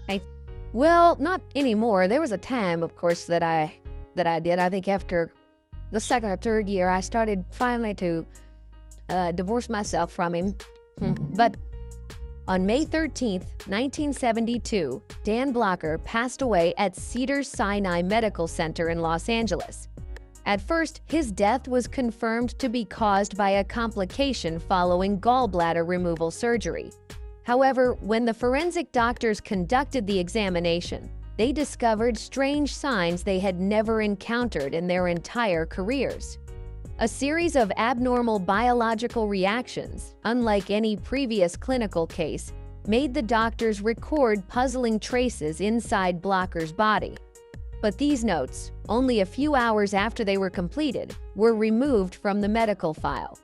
I, well, not anymore. There was a time, of course, that I did. I think after the second or third year, I started finally to divorce myself from him. But on May 13th, 1972, Dan Blocker passed away at Cedars-Sinai Medical Center in Los Angeles. At first, his death was confirmed to be caused by a complication following gallbladder removal surgery. However, when the forensic doctors conducted the examination, they discovered strange signs they had never encountered in their entire careers. A series of abnormal biological reactions, unlike any previous clinical case, made the doctors record puzzling traces inside Blocker's body. But these notes, only a few hours after they were completed, were removed from the medical file.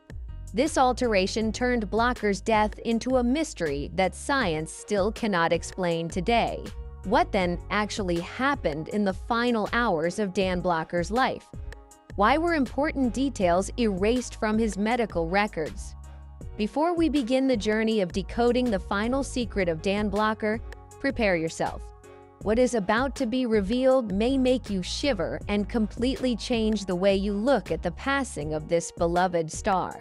This alteration turned Blocker's death into a mystery that science still cannot explain today. What then actually happened in the final hours of Dan Blocker's life? Why were important details erased from his medical records? Before we begin the journey of decoding the final secret of Dan Blocker, prepare yourself. What is about to be revealed may make you shiver and completely change the way you look at the passing of this beloved star.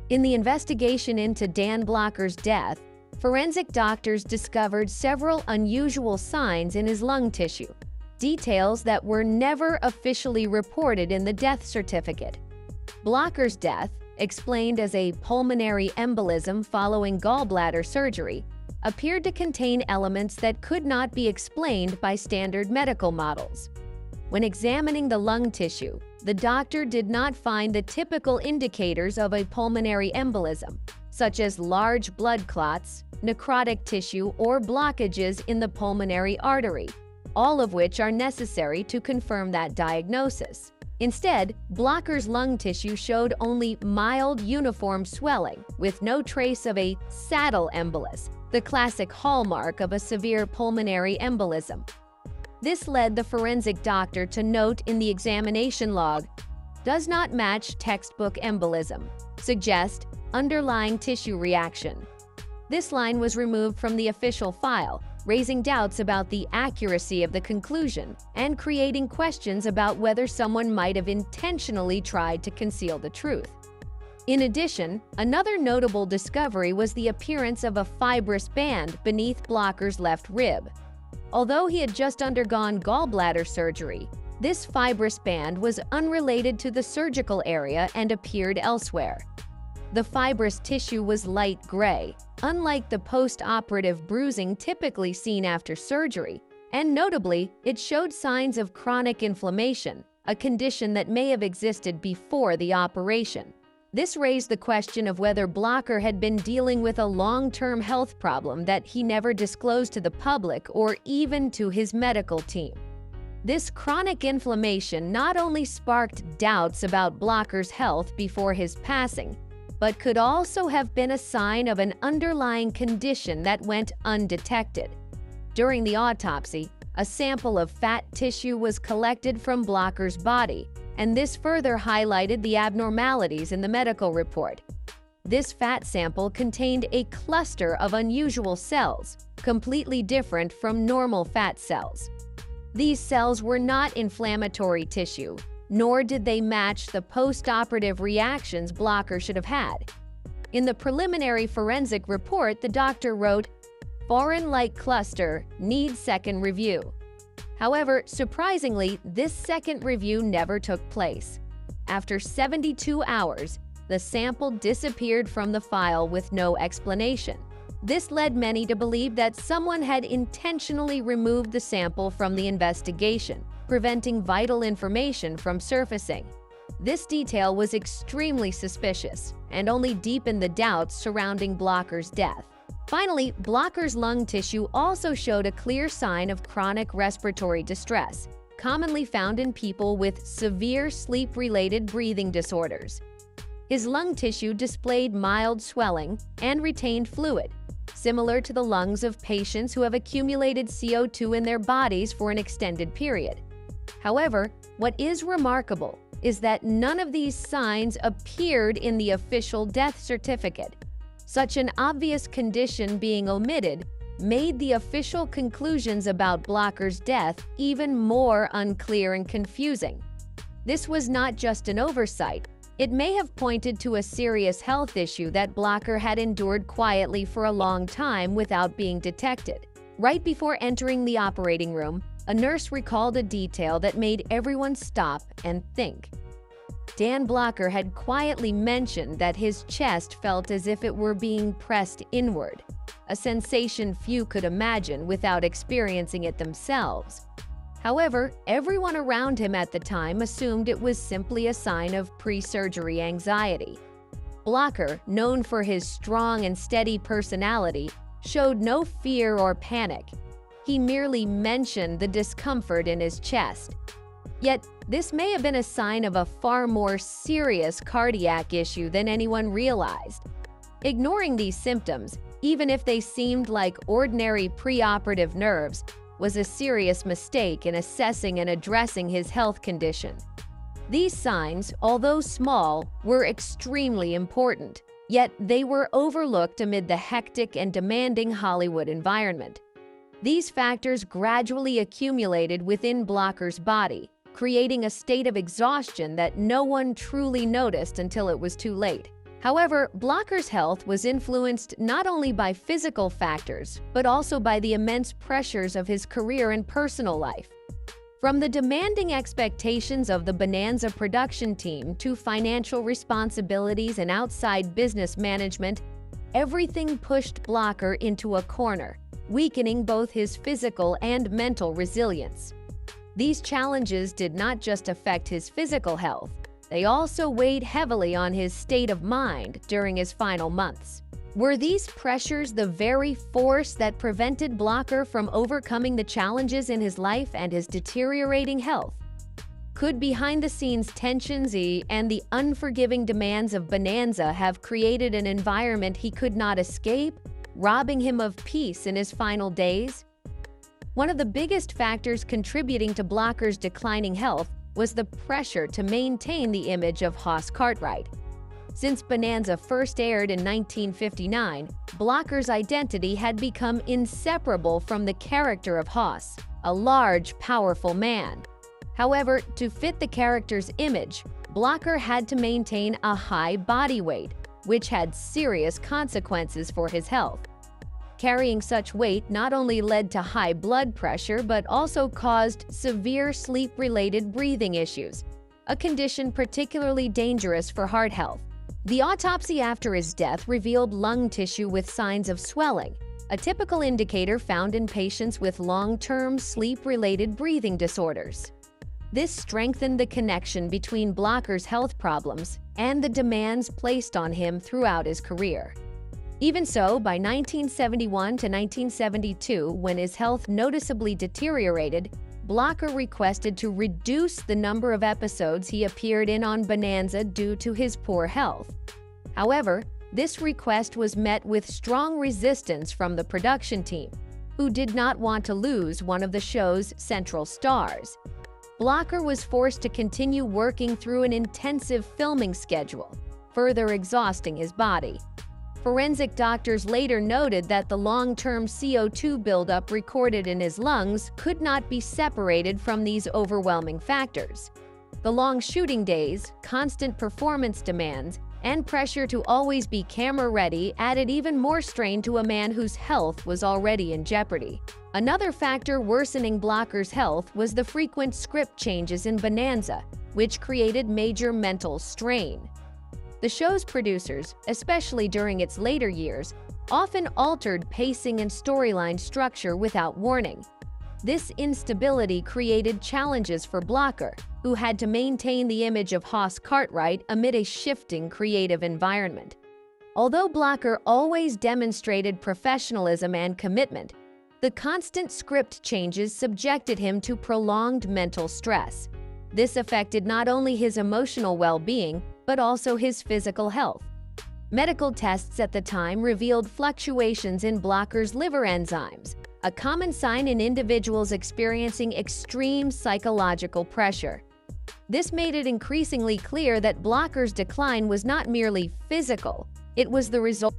In the investigation into Dan Blocker's death, forensic doctors discovered several unusual signs in his lung tissue, details that were never officially reported in the death certificate. Blocker's death, explained as a pulmonary embolism following gallbladder surgery, appeared to contain elements that could not be explained by standard medical models. When examining the lung tissue, the doctor did not find the typical indicators of a pulmonary embolism, such as large blood clots, necrotic tissue, or blockages in the pulmonary artery, all of which are necessary to confirm that diagnosis. Instead, Blocker's lung tissue showed only mild uniform swelling, with no trace of a saddle embolus, the classic hallmark of a severe pulmonary embolism. This led the forensic doctor to note in the examination log, "Does not match textbook embolism. Suggest underlying tissue reaction." This line was removed from the official file, raising doubts about the accuracy of the conclusion and creating questions about whether someone might have intentionally tried to conceal the truth. In addition, another notable discovery was the appearance of a fibrous band beneath Blocker's left rib. Although he had just undergone gallbladder surgery, this fibrous band was unrelated to the surgical area and appeared elsewhere. The fibrous tissue was light gray, unlike the post-operative bruising typically seen after surgery, and notably, it showed signs of chronic inflammation, a condition that may have existed before the operation. This raised the question of whether Blocker had been dealing with a long-term health problem that he never disclosed to the public or even to his medical team. This chronic inflammation not only sparked doubts about Blocker's health before his passing, but could also have been a sign of an underlying condition that went undetected. During the autopsy, a sample of fat tissue was collected from Blocker's body, and this further highlighted the abnormalities in the medical report. This fat sample contained a cluster of unusual cells, completely different from normal fat cells. These cells were not inflammatory tissue, nor did they match the post-operative reactions Blocker should have had. In the preliminary forensic report, the doctor wrote, "Foreign-like cluster, needs second review." However, surprisingly, this second review never took place. After 72 hours, the sample disappeared from the file with no explanation. This led many to believe that someone had intentionally removed the sample from the investigation, preventing vital information from surfacing. This detail was extremely suspicious and only deepened the doubts surrounding Blocker's death. Finally, Blocker's lung tissue also showed a clear sign of chronic respiratory distress, commonly found in people with severe sleep-related breathing disorders. His lung tissue displayed mild swelling and retained fluid, similar to the lungs of patients who have accumulated CO2 in their bodies for an extended period. However, what is remarkable is that none of these signs appeared in the official death certificate. Such an obvious condition being omitted made the official conclusions about Blocker's death even more unclear and confusing. This was not just an oversight. It may have pointed to a serious health issue that Blocker had endured quietly for a long time without being detected. Right before entering the operating room, a nurse recalled a detail that made everyone stop and think. Dan Blocker had quietly mentioned that his chest felt as if it were being pressed inward, a sensation few could imagine without experiencing it themselves. However, everyone around him at the time assumed it was simply a sign of pre-surgery anxiety. Blocker, known for his strong and steady personality, showed no fear or panic. He merely mentioned the discomfort in his chest. Yet, this may have been a sign of a far more serious cardiac issue than anyone realized. Ignoring these symptoms, even if they seemed like ordinary preoperative nerves, was a serious mistake in assessing and addressing his health condition. These signs, although small, were extremely important, yet they were overlooked amid the hectic and demanding Hollywood environment. These factors gradually accumulated within Blocker's body, creating a state of exhaustion that no one truly noticed until it was too late. However, Blocker's health was influenced not only by physical factors, but also by the immense pressures of his career and personal life. From the demanding expectations of the Bonanza production team to financial responsibilities and outside business management, everything pushed Blocker into a corner, weakening both his physical and mental resilience. These challenges did not just affect his physical health, they also weighed heavily on his state of mind during his final months. Were these pressures the very force that prevented Blocker from overcoming the challenges in his life and his deteriorating health? Could behind-the-scenes tensions and the unforgiving demands of Bonanza have created an environment he could not escape, robbing him of peace in his final days? One of the biggest factors contributing to Blocker's declining health was the pressure to maintain the image of Hoss Cartwright. Since Bonanza first aired in 1959, Blocker's identity had become inseparable from the character of Hoss, a large, powerful man. However, to fit the character's image, Blocker had to maintain a high body weight, which had serious consequences for his health. Carrying such weight not only led to high blood pressure but also caused severe sleep-related breathing issues, a condition particularly dangerous for heart health. The autopsy after his death revealed lung tissue with signs of swelling, a typical indicator found in patients with long-term sleep-related breathing disorders. This strengthened the connection between Blocker's health problems and the demands placed on him throughout his career. Even so, by 1971 to 1972, when his health noticeably deteriorated, Blocker requested to reduce the number of episodes he appeared in on Bonanza due to his poor health. However, this request was met with strong resistance from the production team, who did not want to lose one of the show's central stars. Blocker was forced to continue working through an intensive filming schedule, further exhausting his body. Forensic doctors later noted that the long-term CO2 buildup recorded in his lungs could not be separated from these overwhelming factors. The long shooting days, constant performance demands, and pressure to always be camera-ready added even more strain to a man whose health was already in jeopardy. Another factor worsening Blocker's health was the frequent script changes in Bonanza, which created major mental strain. The show's producers, especially during its later years, often altered pacing and storyline structure without warning. This instability created challenges for Blocker, who had to maintain the image of Hoss Cartwright amid a shifting creative environment. Although Blocker always demonstrated professionalism and commitment, the constant script changes subjected him to prolonged mental stress. This affected not only his emotional well-being, but also his physical health. Medical tests at the time revealed fluctuations in Blocker's liver enzymes, a common sign in individuals experiencing extreme psychological pressure. This made it increasingly clear that Blocker's decline was not merely physical, it was the result